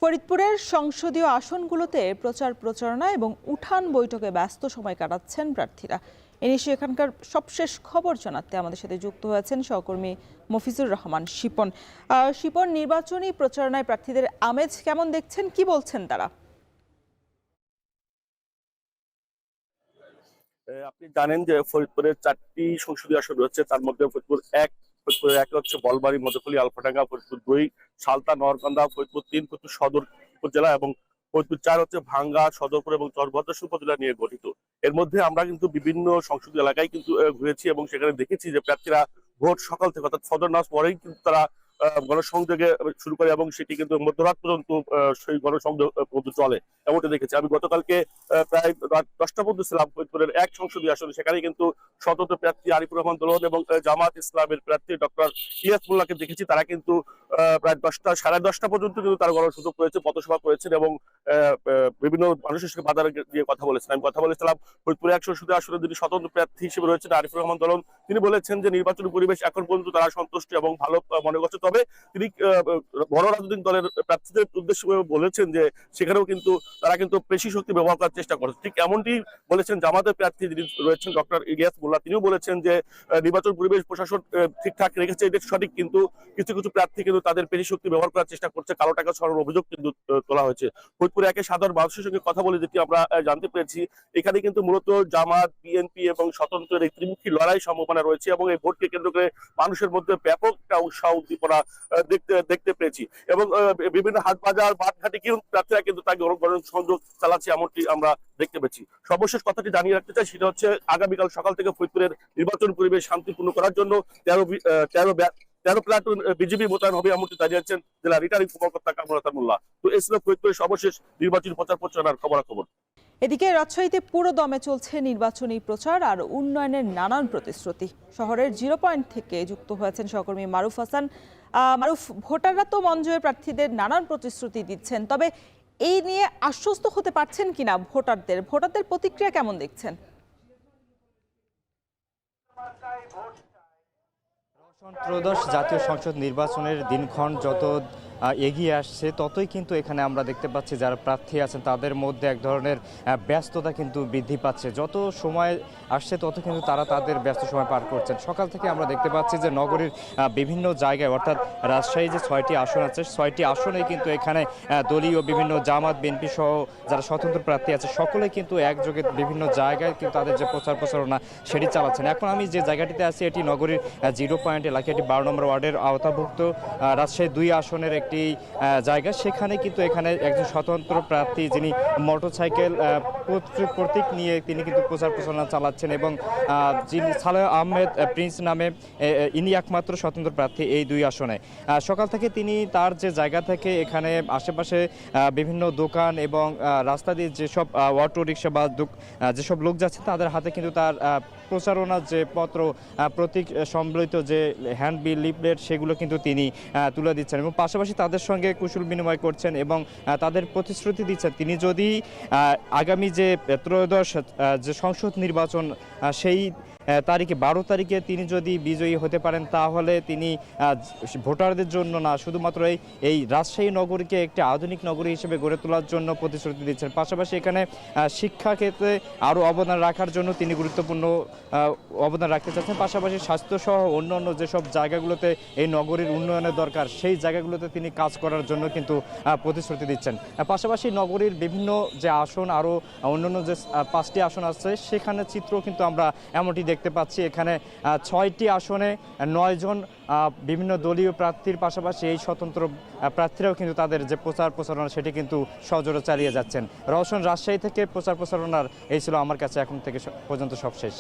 ফরিদপুরের সংসদীয় আসনগুলোতে প্রচার প্রচারণা এবং উঠান বৈঠকে ব্যস্ত সময় কাটাচ্ছেন প্রার্থীরা। এ নিয়ে এখানকার সবশেষ খবর জানাতে আমাদের সাথে যুক্ত হয়েছেন সহকর্মী মফিজুর রহমান শিপন। শিপন, নির্বাচনী প্রচারণায় প্রার্থীদের আমেজ কেমন দেখছেন, কি বলছেন তারা? আপনি জানেন যে ফরিদপুরের 4টি সংসদীয় আসন রয়েছে, তার মধ্যে ফরিদপুরের এক হচ্ছে বলবাড়ী, মধুখালী, আলফাডাঙ্গা, ফরিদপুর 2 সালতা, নওয়ারকান্দা, ফরিদপুর 3 ফরিদপুর সদর উপজেলা এবং ফরিদপুর 4 হচ্ছে ভাঙ্গা, সদরপুর এবং চরভদ্রপুর উপজেলা নিয়ে গঠিত। এর মধ্যে আমরা কিন্তু বিভিন্ন সংসদীয় এলাকায় কিন্তু ঘুরেছি এবং সেখানে দেখেছি যে প্রার্থীরা ভোট সকাল থেকে অর্থাৎ ফজর নামাজ পরেই কিন্তু তারা গণসংযোগে শুরু করে এবং সেটি কিন্তু মধ্যরাত পর্যন্ত সেই গণসংযোগ চলে এমনটা দেখেছি। আমি গতকালকে প্রায় রাত 10টা পর্যন্ত ছিলাম ফরিদপুরের এক সংসদীয় আসনে। সেখানে কিন্তু স্বতন্ত্র প্রার্থী আরিফুর রহমান দোলন এবং জামাত ইসলামের প্রার্থী ডক্টর ইলিয়াস মোল্লাকে দেখেছি। তারা কিন্তু প্রায় 10টা, সাড়ে 10টা পর্যন্ত কিন্তু তারা গণসংযোগ করেছে, পথসভা করেছেন এবং বিভিন্ন মানুষের সঙ্গে বাজারে গিয়ে কথা বলেছেন। আমি কথা বলেছিলাম ফরিদপুরে এক সংসদীয় আসনে যিনি স্বতন্ত্র প্রার্থী হিসেবে রয়েছেন আরিফুর রহমান দোলন। তিনি বলেছেন যে নির্বাচনী পরিবেশ এখন পর্যন্ত তারা সন্তুষ্ট এবং ভালো মনে করছে। তবে তিনি বড় রাজনৈতিক দলের প্রার্থীদের উদ্দেশ্যে বলেছেন যে সেখানেও কিন্তু তারা কিন্তু পেশি শক্তি ব্যবহার করার চেষ্টা করছে। ঠিক এমনটি বলেছেন জামাতের প্রার্থী যিনি রয়েছেন ডক্টর ইলিয়াস মোল্লা। তিনিও বলেছেন যে নির্বাচন পরিবেশ প্রশাসন ঠিকঠাক রেখেছে, এটা সঠিক, কিন্তু কিছু কিছু প্রার্থী কিন্তু তাদের পেশি শক্তি ব্যবহার করার চেষ্টা করছে, কালো টাকা ছড়ানোর অভিযোগ কিন্তু তোলা হয়েছে। ফরিদপুরে একে সাধারণ মানুষের সঙ্গে কথা বলে যেটি আমরা জানতে পেরেছি, এখানে কিন্তু মূলত জামাত, বিএনপি এবং স্বতন্ত্রের এই ত্রিমুখী লড়াই সম্ভাবনা রয়েছে এবং এই ভোটকে কেন্দ্র করে মানুষের মধ্যে ব্যাপক একটা উৎসাহ উদ্দীপনা দেখতে পেয়েছি এবং বিভিন্ন হাট বাজার বাটঘাটে কিন্তু প্রার্থীরা কিন্তু তাকে গণসংযোগ চালাচ্ছে এমনটি আমরা দেখতে পেয়েছি। সর্বশেষ কথাটি জানিয়ে রাখতে চাই, সেটা হচ্ছে আগামীকাল সকাল থেকে ফরিদপুরের নির্বাচন পরিবেশ শান্তিপূর্ণ করার জন্য 13 প্লাটুন বিজিবি মোতায়েন হবে এমনটি জানিয়েছেন জেলা রিটার্নিং কর্মকর্তা কামরুল মোল্লা। তো এই ছিল ফরিদপুরের সর্বশেষ নির্বাচনী প্রচার প্রচারণার খবরাখবর। এদিকে রাজশাহীতে পুরো দমে চলছে নির্বাচনী প্রচার আর উন্নয়নের নানান প্রতিশ্রুতি। শহরের 0 পয়েন্ট থেকে যুক্ত হয়েছেন সহকর্মী মারুফ হাসান। মারুফ, ভোটাররা তো মন জয়ে প্রার্থীদের নানান প্রতিশ্রুতি দিচ্ছেন, তবে এই নিয়ে আশ্বস্ত হতে পারছেন কিনা ভোটারদের প্রতিক্রিয়া কেমন দেখছেন? ত্রয়োদশ জাতীয় সংসদ নির্বাচনের দিনক্ষণ যত এগিয়ে আসছে ততই কিন্তু এখানে আমরা দেখতে পাচ্ছি যারা প্রার্থী আছেন তাদের মধ্যে এক ধরনের ব্যস্ততা কিন্তু বৃদ্ধি পাচ্ছে। যত সময় আসছে তত কিন্তু তারা তাদের ব্যস্ত সময় পার করছেন। সকাল থেকে আমরা দেখতে পাচ্ছি যে নগরীর বিভিন্ন জায়গায়, অর্থাৎ রাজশাহী যে 6টি আসন আছে, 6টি আসনে কিন্তু এখানে দলীয় বিভিন্ন জামাত, বিএনপি সহ যারা স্বতন্ত্র প্রার্থী আছে সকলে কিন্তু একযোগে বিভিন্ন জায়গায় কিন্তু তাদের যে প্রচার প্রচারণা সেটি চালাচ্ছেন। এখন আমি যে জায়গাটিতে আছি এটি নগরীর 0 পয়েন্ট এলাকা, এটি 12 নম্বর ওয়ার্ডের আওতাভুক্ত রাজশাহী 2 আসনের একটি জায়গা। সেখানে কিন্তু এখানে একজন স্বতন্ত্র প্রার্থী যিনি মোটরসাইকেল প্রতীক নিয়ে তিনি কিন্তু প্রচার প্রচারণা চালাচ্ছেন এবং যিনি সালেহ আহমেদ প্রিন্স নামে ইনি একমাত্র স্বতন্ত্র প্রার্থী এই 2 আসনে। সকাল থেকে তিনি তার যে জায়গা থেকে এখানে আশেপাশে বিভিন্ন দোকান এবং রাস্তা দিয়ে যেসব অটো রিক্সা বা যেসব লোক যাচ্ছে তাদের হাতে কিন্তু তার প্রচারণার যে পত্র, প্রতীক সম্বলিত যে হ্যান্ডবিল, লিফলেট সেগুলো কিন্তু তিনি তুলে দিচ্ছেন এবং পাশাপাশি তাদের সঙ্গে কুশল বিনিময় করছেন এবং তাদের প্রতিশ্রুতি দিচ্ছেন তিনি যদি আগামী যে ত্রয়োদশ যে সংসদ নির্বাচন সেই তারিখে 12 তারিখে তিনি যদি বিজয়ী হতে পারেন তাহলে তিনি ভোটারদের জন্য না, শুধুমাত্র এই রাজশাহী নগরীকে একটি আধুনিক নগরী হিসেবে গড়ে তোলার জন্য প্রতিশ্রুতি দিচ্ছেন। পাশাপাশি এখানে শিক্ষা ক্ষেত্রে আরও অবদান রাখার জন্য তিনি গুরুত্বপূর্ণ অবদান রাখতে চাচ্ছেন। পাশাপাশি স্বাস্থ্যসহ অন্যান্য যেসব জায়গাগুলোতে এই নগরীর উন্নয়নের দরকার সেই জায়গাগুলোতে তিনি কাজ করার জন্য কিন্তু প্রতিশ্রুতি দিচ্ছেন। পাশাপাশি নগরীর বিভিন্ন যে আসন, আরও অন্যান্য যে 5টি আসন আছে সেখানে চিত্র কিন্তু আমরা এমনটি দেখতে পাচ্ছি। এখানে 6টি আসনে 9 জন বিভিন্ন দলীয় প্রার্থীর পাশাপাশি এই স্বতন্ত্র প্রার্থীরাও কিন্তু তাদের যে প্রচার প্রচারণা সেটি কিন্তু সজোরে চালিয়ে যাচ্ছেন। রাজশাহী থেকে প্রচার প্রচারণার এই ছিল আমার কাছে এখন থেকে পর্যন্ত সব শেষ।